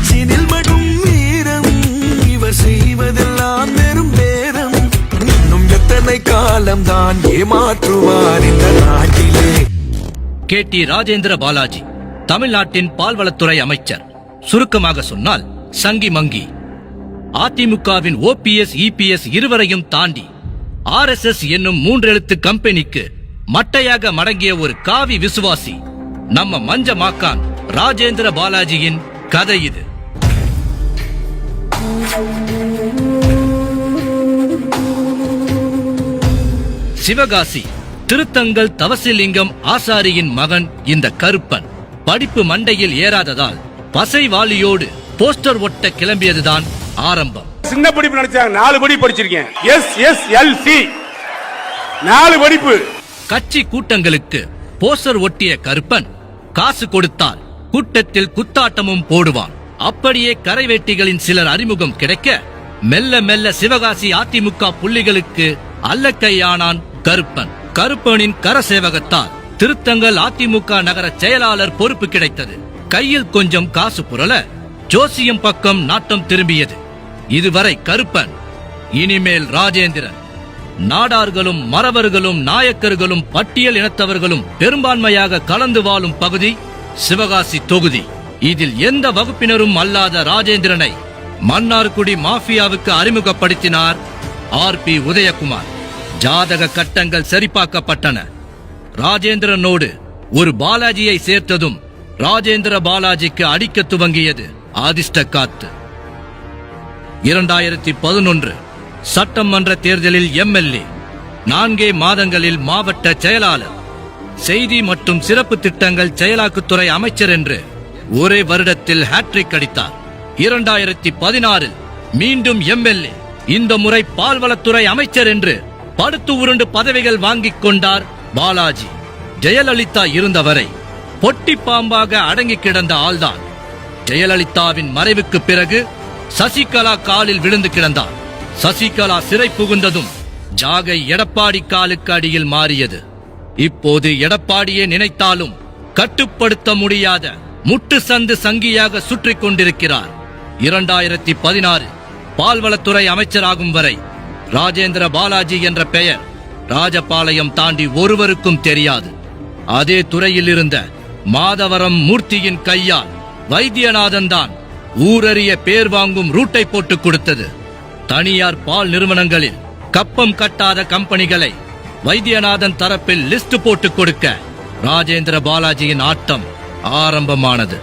பேச்சினில் மடும் வீரம், இவர் செய்வதெல்லாம் வெறும் பேரம். இன்னும் எத்தனை காலம்தான் ஏமாற்றுவார் இந்த நாட்டிலே? KT ராஜேந்திர பாலாஜி தமிழ்நாட்டின் பால்வளத்துறை அமைச்சர். சுருக்கமாக சொன்னால் சங்கி மங்கி. அதிமுகவின் OPS EPS இருவரையும் தாண்டி RSS என்னும் 3 எழுத்து கம்பெனிக்கு மட்டையாக மடங்கிய ஒரு காவி விசுவாசி நம்ம மஞ்ச மாக்கான் ராஜேந்திர பாலாஜியின் கதை இது. சிவகாசி திருத்தங்கல் தவசிலிங்கம் ஆசாரியின் மகன் இந்த கருப்பன். படிப்பு மண்டையில் ஏறாததால் பசைவாலியோடு போஸ்டர் ஒட்ட கிளம்பியதுதான் ஆரம்பம். சின்ன படிப்பு நினைச்சாங்க, 4 படி படிச்சிருக்கேன். SSLC 4 படிப்பு. கட்சி கூட்டங்களுக்கு போஸ்டர் ஒட்டிய கருப்பன் காசு கொடுத்தால் கூட்டத்தில் குத்தாட்டமும் போடுவான். அப்படியே கரைவேட்டிகளின் சிலர் அறிமுகம் கிடைக்க மெல்ல மெல்ல சிவகாசி அதிமுக புள்ளிகளுக்கு அல்லக்கையானான் கருப்பன். கருப்பனின் கரசேவகத்தால் திருத்தங்கல் அதிமுக நகர செயலாளர் பொறுப்பு கிடைத்தது. கையில் கொஞ்சம் காசு புரள ஜோசியம் பக்கம் நாட்டம் திரும்பியது. இதுவரை கருப்பன், இனிமேல் ராஜேந்திரன். நாடார்களும் மறவர்களும் நாயக்கர்களும் பட்டியல் இனத்தவர்களும் பெரும்பான்மையாக கலந்து வாழும் பகுதி சிவகாசி தொகுதி. இதில் எந்த வகுப்பினரும் அல்லாத ராஜேந்திரனை மன்னார்குடி மாஃபியாவுக்கு அறிமுகப்படுத்தினார் RP உதயகுமார். ஜாதக கட்டங்கள் சரிபார்க்கப்பட்டன. ராஜேந்திரனோடு ஒரு பாலாஜியை சேர்த்ததும் ராஜேந்திர பாலாஜிக்கு அடிக்க துவங்கியது அதிர்ஷ்ட காத்து. 2011 சட்டமன்ற தேர்தலில் MLA, 4 மாதங்களில் மாவட்ட செயலாளர், செய்தி மற்றும் சிறப்பு திட்டங்கள் செயலாக்குத்துறை அமைச்சர் என்று ஒரே வருடத்தில் ஹேட்ரிக் அடித்தார். 2016 மீண்டும் MLA, இந்த முறை பால்வளத்துறை அமைச்சர் என்று படுத்து உருண்டு பதவிகள் வாங்கிக் கொண்டார் பாலாஜி. ஜெயலலிதா இருந்தவரை பொட்டி பாம்பாக அடங்கி கிடந்த ஆள்தான். ஜெயலலிதாவின் மறைவுக்கு பிறகு சசிகலா காலில் விழுந்து கிடந்தார். சசிகலா சிறை புகுந்ததும் ஜாகை எடப்பாடி காலுக்கு அடியில் மாறியது. இப்போது எடப்பாடியே நினைத்தாலும் கட்டுப்படுத்த முடியாத முட்டு சந்து சங்கியாக சுற்றிக் கொண்டிருக்கிறார். 2016 பால்வளத்துறை அமைச்சராகும் வரை ராஜேந்திர பாலாஜி என்ற பெயர் ராஜபாளையம் தாண்டி ஒருவருக்கும் தெரியாது. அதே துறையில் இருந்த மாதவரம் மூர்த்தியின் கையால் வைத்தியநாதன் தான் ஊரறிய பேர் வாங்கும் ரூட்டை போட்டு கொடுத்தது. தனியார் பால் நிறுவனங்களில் கப்பம் கட்டாத கம்பெனிகளை வைத்தியநாதன் தரப்பில் லிஸ்ட் போட்டு கொடுக்க ராஜேந்திர பாலாஜியின் ஆட்டம் ஆரம்பமானது.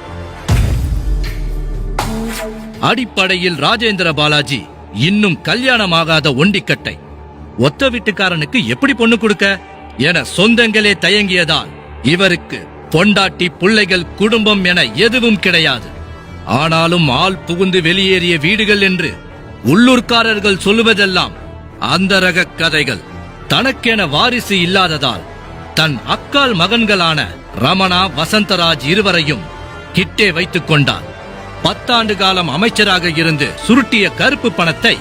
அடிப்படையில் ராஜேந்திர பாலாஜி இன்னும் கல்யாணமாகாத ஒண்டிக்கட்டை. ஒத்த வீட்டுக்காரனுக்கு எப்படி பொண்ணு கொடுக்க என சொந்தங்களே தயங்கியதால் இவருக்கு பொண்டாட்டி, பிள்ளைகள், குடும்பம் என எதுவும் கிடையாது. ஆனாலும் ஆள் புகுந்து வெளியேறிய வீடுகள் என்று உள்ளூர்காரர்கள் சொல்லுவதெல்லாம் அந்த ரக கதைகள். தனக்கென வாரிசு இல்லாததால் தன் அக்கால் மகன்களான ரமணா, வசந்தராஜ் இருவரையும் கிட்டே வைத்துக் கொண்டார். 10 ஆண்டு காலம் அமைச்சராக இருந்து சுருட்டிய கருப்பு பணத்தை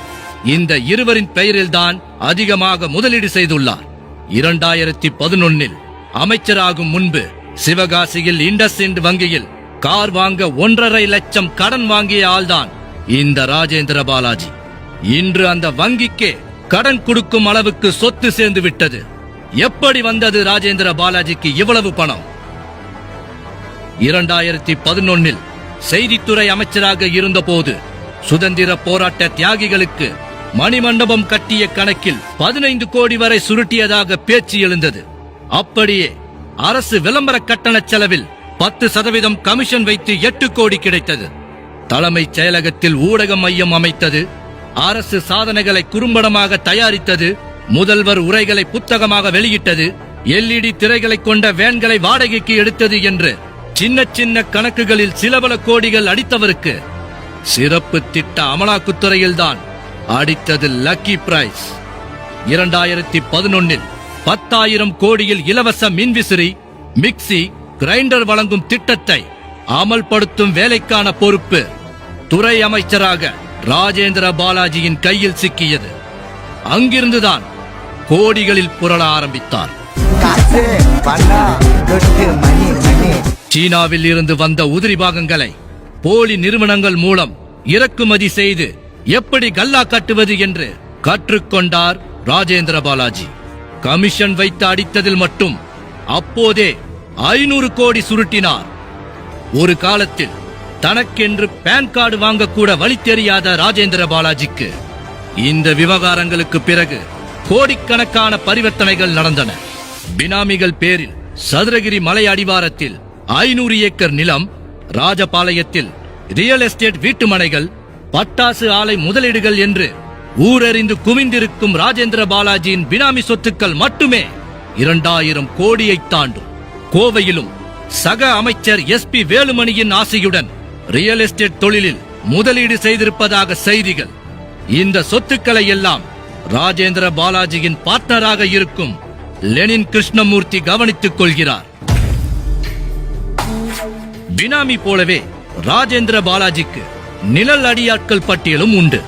இந்த இருவரின் பெயரில்தான் அதிகமாக முதலீடு செய்துள்ளார். 2011 அமைச்சராகும் முன்பு சிவகாசியில் இண்டஸ்இண்ட் வங்கியில் கார் வாங்க 1.5 லட்சம் கடன் வாங்கிய ஆள்தான் இந்த ராஜேந்திர பாலாஜி. இன்று அந்த வங்கிக்கே கடன் கொடுக்கும் அளவுக்கு சொத்து சேர்ந்து விட்டது. எப்படி வந்தது ராஜேந்திர பாலாஜிக்கு இவ்வளவு பணம்? 2011 செய்தித்துறை அமைச்சராக இருந்தபோது சுதந்திர போராட்ட தியாகிகளுக்கு மணிமண்டபம் கட்டிய கணக்கில் 15 கோடி வரை சுருட்டியதாக பேச்சு எழுந்தது. அப்படியே அரசு விளம்பர கட்டண செலவில் 10% கமிஷன் வைத்து 8 கோடி கிடைத்தது. தலைமைச் செயலகத்தில் ஊடக மையம் அமைத்தது, அரசு சாதனைகளை குறும்படமாக தயாரித்தது, முதல்வர் உரைகளை புத்தகமாக வெளியிட்டது, LED திரைகளை கொண்ட வேன்களை வாடகைக்கு எடுத்தது என்று சின்ன சின்ன கணக்குகளில் சில பல கோடிகள் அடித்தவருக்கு சிறப்பு திட்ட அமலாக்குத்துறையில்தான் அடித்தது லக்கி பிரைஸ். 2011 10,000 கோடியில் இலவச மின்விசிறி, மிக்சி, கிரைண்டர் வழங்கும் திட்டத்தை அமல்படுத்தும் வேலைக்கான பொறுப்பு துறை அமைச்சராக ராஜேந்திர பாலாஜியின் கையில் சிக்கியது. அங்கிருந்துதான் கோடிகளில் புரள ஆரம்பித்தார். சீனாவில் இருந்து வந்த உதிரி பாகங்களை போலி நிறுவனங்கள் மூலம் இறக்குமதி செய்து எப்படி கல்லா கட்டுவது என்று கற்றுக்கொண்டார் ராஜேந்திர பாலாஜி. கமிஷன் வைத்து அடித்ததில் மட்டும் அப்போதே 500 கோடி சுருட்டினார். ஒரு காலத்தில் தனக்கென்று பான் கார்டு வாங்கக்கூட வழி தெரியாத ராஜேந்திர பாலாஜிக்கு இந்த விவகாரங்களுக்கு பிறகு கோடிக்கணக்கான பரிவர்த்தனைகள் நடந்தன. பினாமிகள் பேரில் சதுரகிரி மலை அடிவாரத்தில் 500 ஏக்கர் நிலம், ராஜபாளையத்தில் ரியல் எஸ்டேட் வீட்டுமனைகள், பட்டாசு ஆலை முதலீடுகள் என்று ஊரறிந்து குவிந்திருக்கும் ராஜேந்திர பாலாஜியின் பினாமி சொத்துக்கள் மட்டுமே 2000 கோடியை தாண்டும். கோவையிலும் சக அமைச்சர் SP வேலுமணியின் ஆசையுடன் ரியல் எஸ்டேட் தொழிலில் முதலீடு செய்திருப்பதாக செய்திகள். இந்த சொத்துக்களை எல்லாம் ராஜேந்திர பாலாஜியின் பார்ட்னராக இருக்கும் லெனின் கிருஷ்ணமூர்த்தி கவனித்துக் கொள்கிறார். பினாமி போலவே ராஜேந்திர பாலாஜிக்கு நிழல் அடியாட்கள் பட்டியலும் உண்டு.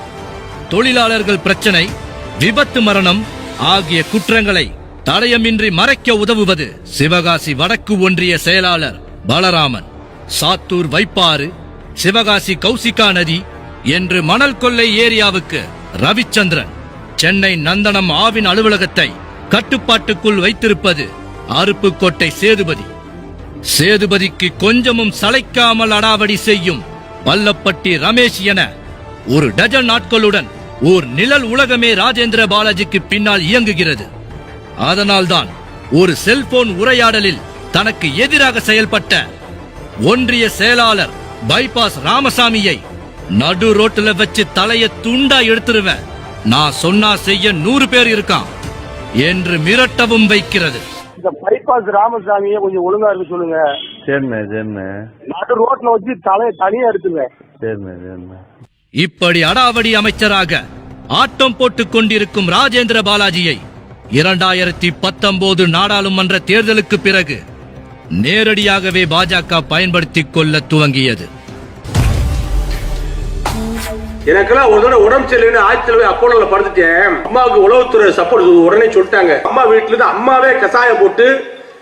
தொழிலாளர்கள் பிரச்சனை, விபத்து மரணம் ஆகிய குற்றங்களை தடயமின்றி மறைக்க உதவுவது சிவகாசி வடக்கு ஒன்றிய செயலாளர் பலராமன். சாத்தூர் வைப்பாறு, சிவகாசி கௌசிகா நதி என்று மணல் கொள்ளை ஏரியாவுக்கு ரவிச்சந்திரன், சென்னை நந்தனம் ஆவின் அலுவலகத்தை கட்டுப்பாட்டுக்குள் வைத்திருப்பது அருப்புக்கோட்டை சேதுபதி. சேதுபதிக்கு கொஞ்சமும் சளைக்காமல் அடாவடி செய்யும் வல்லப்பட்டி ரமேஷ் என ஒரு டஜன் நாட்களுடன் ஓர் நிழல் உலகமே ராஜேந்திர பாலாஜிக்கு பின்னால் இயங்குகிறது. அதனால்தான் ஒரு செல்போன் உரையாடலில் தனக்கு எதிராக செயல்பட்ட ஒன்றிய செயலாளர் பைபாஸ் ராமசாமியை நடு ரோட்டுல வச்சு தலைய துண்டா எடுத்துருவேன், நான் சொன்னா செய்ய 100 பேர் இருக்கான் என்று மிரட்டவும் வைக்கிறது. இந்த பைபாஸ் ராமசாமியை கொஞ்சம் ஒழுங்கா இருக்க சொல்லுங்க. சரிண்ணே சரிண்ணே. நடு ரோட்ல வச்சு தலையை தனியா எடுத்துங்க. சரிண்ணே சரிண்ணே. இப்படி அடாவடி அமைச்சராக ஆட்டம் போட்டுக் கொண்டிருக்கும் ராஜேந்திர பாலாஜியை 2019 நாடாளுமன்ற தேர்தலுக்கு பிறகு நேரடியாகவே பாஜக பயன்படுத்திக் கொள்ள துவங்கியது. எனக்கெல்லாம் ஒரு தடவை உடம்பு சரியில்லைன்னு ஆய்ச்சல் அப்போல படுத்துட்டேன். அம்மாவுக்கு உளவுத்துறை சப்போர்ட் உடனே சொல்லிட்டாங்க. அம்மா வீட்டுல இருந்து அம்மாவே கசாயம் போட்டு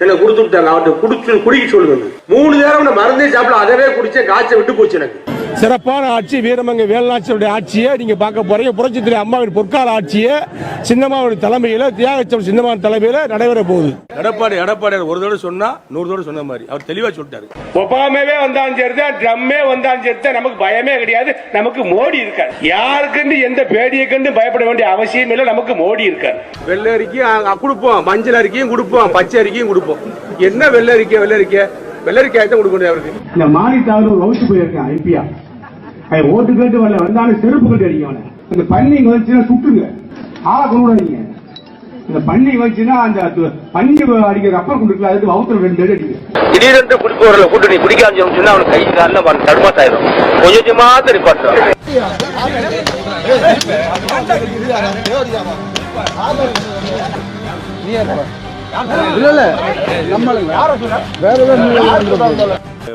என்ன கொடுத்து விட்டாங்க. அவர்கிட்ட குடிக்க சொல்லுங்க. 3 நேரம் மருந்தே சாப்பிட அதவே குடிச்சேன். காய்ச்சல் விட்டு போச்சு எனக்கு. சிறப்பான ஆட்சி வீரமங்க வேலுநாச்சியுடைய ஆட்சியை நீங்க பார்க்க போறீங்க. புரட்சித்துறை அம்மாவின் பொற்கால ஆட்சியை சின்னம்மாவின் தலைமையில, தியாகச்சம் சின்னம்மாவின் தலைமையில நடைபெற போகுது. எடப்பாடி ஒரு தடவை சொன்னா 100 தடவை சொன்ன மாதிரி அவர் தெளிவா சொல்லிட்டாரு. ஒபாமாவே வந்தாலும் சரிதான், ட்ரம்மே வந்தாலும் சரிதான், நமக்கு பயமே கிடையாது. நமக்கு மோடி இருக்காரு. யாருக்குன்னு எந்த பேடியை கண்டு பயப்பட வேண்டிய அவசியம் இல்லை. நமக்கு மோடி இருக்காரு. வெள்ளை அரிக்கையும் கொடுப்போம், மஞ்சள் அரிக்கையும் கொடுப்போம், பச்சை அரிக்கையும் கொடுப்போம். என்ன வெள்ளை அரிக்காய் தான் கொடுக்க முடியாது அவருக்கு. இந்த மாநிலத்தாவில் வகுத்து போயிருக்கேன் ஐபியா. ஓட்டு கேட்டு வரல, வந்தாலும் செருப்பு கட்டு அடிக்க. இந்த பன்னி வந்துச்சுன்னா சுட்டுங்க, ஆளை கொண்டுடாதீங்க. இந்த பன்னி வந்துச்சுன்னா அந்த பன்னி அடிக்கிற அப்பர் கொண்டு அதுக்கு வகுத்துல 2 அடி அடிக்க. திடீரென்று குடிக்க வரல கூட்டு நீ குடிக்காம சொன்னா அவனுக்கு கை காலில் தடுமாத்தாயிரும். கொஞ்சமா தெரிப்பாட்டுறான்.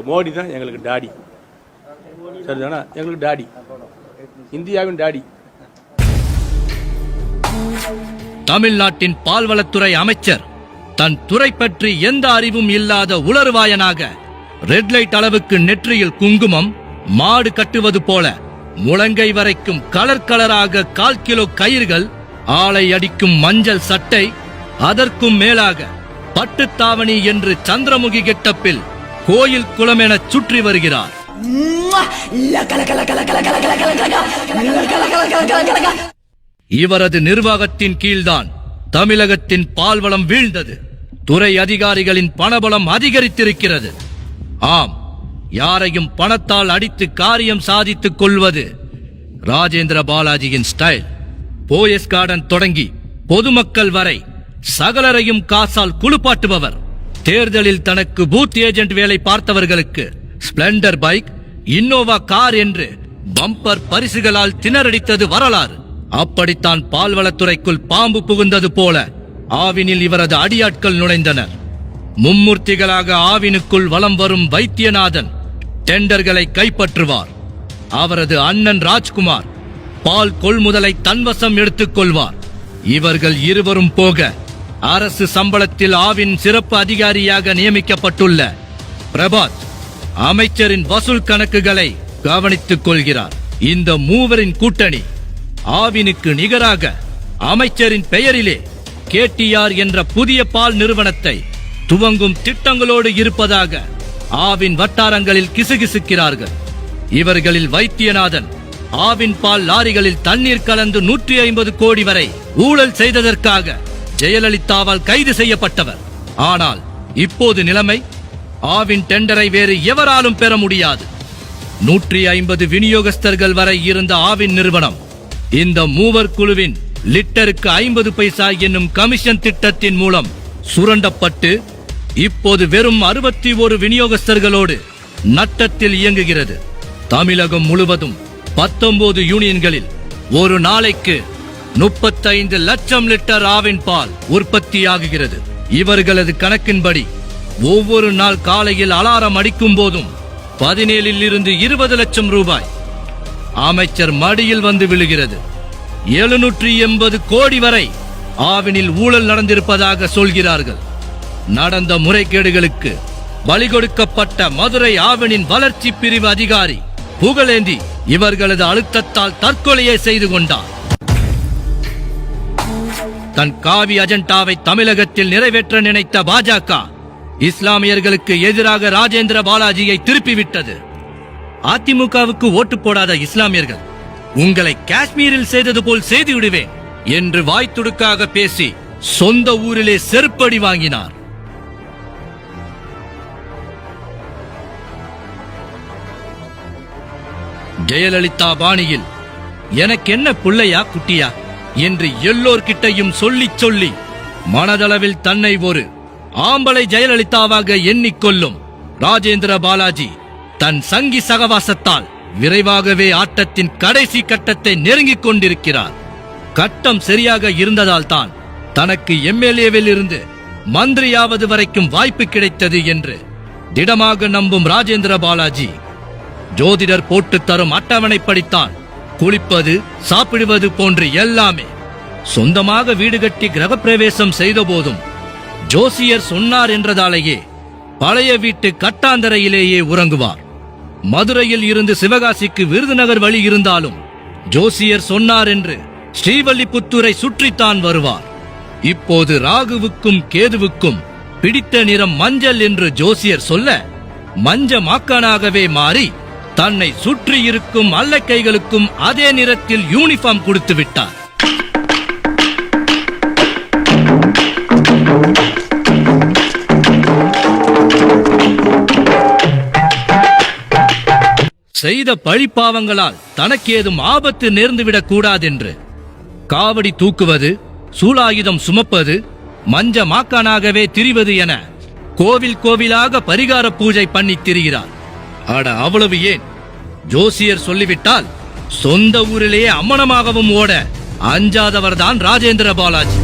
மோடி தான் எங்களுக்கு டாடி. சரிதானா? எங்களுக்கு டாடி, இந்தியாவின் டாடி. தமிழ்நாட்டின் பால்வளத்துறை அமைச்சர் தன் துறை பற்றி எந்த அறிவும் இல்லாத உளறுவாயனாக ரெட் லைட் அளவுக்கு நெற்றியில் குங்குமம், மாடு கட்டுவது போல முழங்கை வரைக்கும் கலராக 1/4 கிலோ கயிறுகள், ஆளை அடிக்கும் மஞ்சள் சட்டை, அதற்கும் மேலாக பட்டுத்தாவணி என்று சந்திரமுகி கெட்டப்பில் கோயில் குளம் என சுற்றி வருகிறார். இவரது நிர்வாகத்தின் கீழ்தான் தமிழகத்தின் பால்வளம் வீழ்ந்தது. துறை அதிகாரிகளின் பணபலம் அதிகரித்திருக்கிறது. ஆம், யாரையும் பணத்தால் அடித்து காரியம் சாதித்துக் கொள்வது ராஜேந்திர பாலாஜியின் ஸ்டைல். போயஸ் கார்டன் தொடங்கி பொதுமக்கள் வரை சகலரையும் காசால் குளிப்பாட்டுபவர். தேர்தலில் தனக்கு பூத் ஏஜென்ட் வேலை பார்த்தவர்களுக்கு ஸ்பிளெண்டர் பைக், இன்னோவா கார் என்று பம்பர் பரிசுகளால் திணறடித்தது வரலாறு. அப்படித்தான் பால்வளத்துறைக்குள் பாம்பு புகுந்தது போல ஆவினில் இவரது அடியாட்கள் நுழைந்தனர். மும்மூர்த்திகளாக ஆவினுக்குள் வலம் வரும் வைத்தியநாதன் டெண்டர்களை கைப்பற்றுவார். அவரது அண்ணன் ராஜ்குமார் பால் கொள்முதலை தன்வசம் எடுத்துக் கொள்வார். இவர்கள் இருவரும் போக அரசு சம்பளத்தில் ஆவின் சிறப்பு அதிகாரியாக நியமிக்கப்பட்டுள்ள பிரபாத் அமைச்சரின் வசூல் கணக்குகளை கவனித்துக் கொள்கிறார். இந்த மூவரின் கூட்டணி ஆவினுக்கு நிகராக அமைச்சரின் பெயரிலே கேடிஆர் என்ற புதிய பால் நிறுவனத்தை துவங்கும் திட்டங்களோடு இருப்பதாக ஆவின் வட்டாரங்களில் கிசுகிசுக்கிறார்கள். இவர்களில் வைத்தியநாதன் ஆவின் பால் லாரிகளில் தண்ணீர் கலந்து 150 கோடி வரை ஊழல் செய்ததற்காக ஜெயலலிதாவால் கைது செய்யப்பட்டவர். ஆனால் இப்போது நிலைமை, ஆவின் டெண்டரை வேறு எவராலும் பெற முடியாது. 150 விநியோகஸ்தர்கள் வரை இருந்த ஆவின் நிறுவனம் இந்த மூவர் குழுவின் லிட்டருக்கு 50 பைசா என்னும் கமிஷன் திட்டத்தின் மூலம் சுரண்டப்பட்டு இப்போது வெறும் 61 விநியோகஸ்தர்களோடு நட்டத்தில் இயங்குகிறது. தமிழகம் முழுவதும் 19 யூனியன்களில் ஒரு நாளைக்கு 35 லட்சம் லிட்டர் ஆவின் பால் உற்பத்தியாகுகிறது. இவர்களது கணக்கின்படி ஒவ்வொரு நாள் காலையில் அலாரம் அடிக்கும் போதும் 17 இருந்து 20 லட்சம் ரூபாய் அமைச்சர் மடியில் வந்து விழுகிறது. 780 கோடி வரை ஆவினில் ஊழல் நடந்திருப்பதாக சொல்கிறார்கள். நடந்த முறைகேடுகளுக்கு பலி கொடுக்கப்பட்ட மதுரை ஆவினின் வளர்ச்சி பிரிவு அதிகாரி புகழேந்தி இவர்களது அழுத்தத்தால் தற்கொலையை செய்து கொண்டார். தன் காவி அஜெண்டாவை தமிழகத்தில் நிறைவேற்ற நினைத்த பாஜக இஸ்லாமியர்களுக்கு எதிராக ராஜேந்திர பாலாஜியை திருப்பிவிட்டது. அதிமுகவுக்கு ஓட்டு போடாத இஸ்லாமியர்கள் உங்களை காஷ்மீரில் செய்தது போல் செய்து விடுவேன் என்று வாய்த்துடுக்காக பேசி சொந்த ஊரிலே செருப்படி வாங்கினார். ஜெயலலிதா பாணியில் எனக்கு என்ன புள்ளையா குட்டியா என்று எல்லோர்கிட்டையும் சொல்லி மனதளவில் தன்னை ஒரு ஆம்பளை ஜெயலலிதாவாக எண்ணிக்கொள்ளும் ராஜேந்திர பாலாஜி தன் சங்கி சகவாசத்தால் விரைவாகவே ஆட்டத்தின் கடைசி கட்டத்தை நெருங்கிக் கொண்டிருக்கிறார். கட்டம் சரியாக இருந்ததால் தான் தனக்கு எம்எல்ஏவில் இருந்து மந்திரியாவது வரைக்கும் வாய்ப்பு கிடைத்தது என்று திடமாக நம்பும் ராஜேந்திர பாலாஜி ஜோதிடர் போட்டு தரும் அட்டவணைப்படித்தான் குளிப்பது சாப்பிடுவது போன்று எல்லாமே. சொந்தமாக வீடு கட்டி கிரகப்பிரவேசம் செய்த போதும் ஜோசியர் சொன்னார் என்றதாலேயே பழைய வீட்டு கட்டாந்தரையிலேயே உறங்குவார். மதுரையில் இருந்து சிவகாசிக்கு விருதுநகர் வழி இருந்தாலும் ஜோசியர் சொன்னார் என்று ஸ்ரீவல்லிபுத்தூரை சுற்றித்தான் வருவார். இப்போது ராகுவுக்கும் கேதுவுக்கும் பிடித்த நிறம் மஞ்சள் என்று ஜோசியர் சொல்ல மஞ்ச மாக்கானாகவே மாறி தன்னை சுற்றி இருக்கும் அல்லக்கைகளுக்கும் அதே நிறத்தில் யூனிஃபார்ம் கொடுத்து விட்டார். செய்த பழிப்பாவங்களால் தனக்கு ஏதும் ஆபத்து நேர்ந்துவிடக் கூடாதென்று காவடி தூக்குவது, சூலாயுதம் சுமப்பது, மஞ்ச மாக்கானாகவே திரிவது என கோவில் கோவிலாக பரிகார பூஜை பண்ணி திரிகிறார். அட அவ்வளவு ஏன், ஜோசியர் சொல்லிவிட்டால் சொந்த ஊரிலேயே அம்மனமாகவும் ஓட அஞ்சாதவர்தான் ராஜேந்திர பாலாஜி.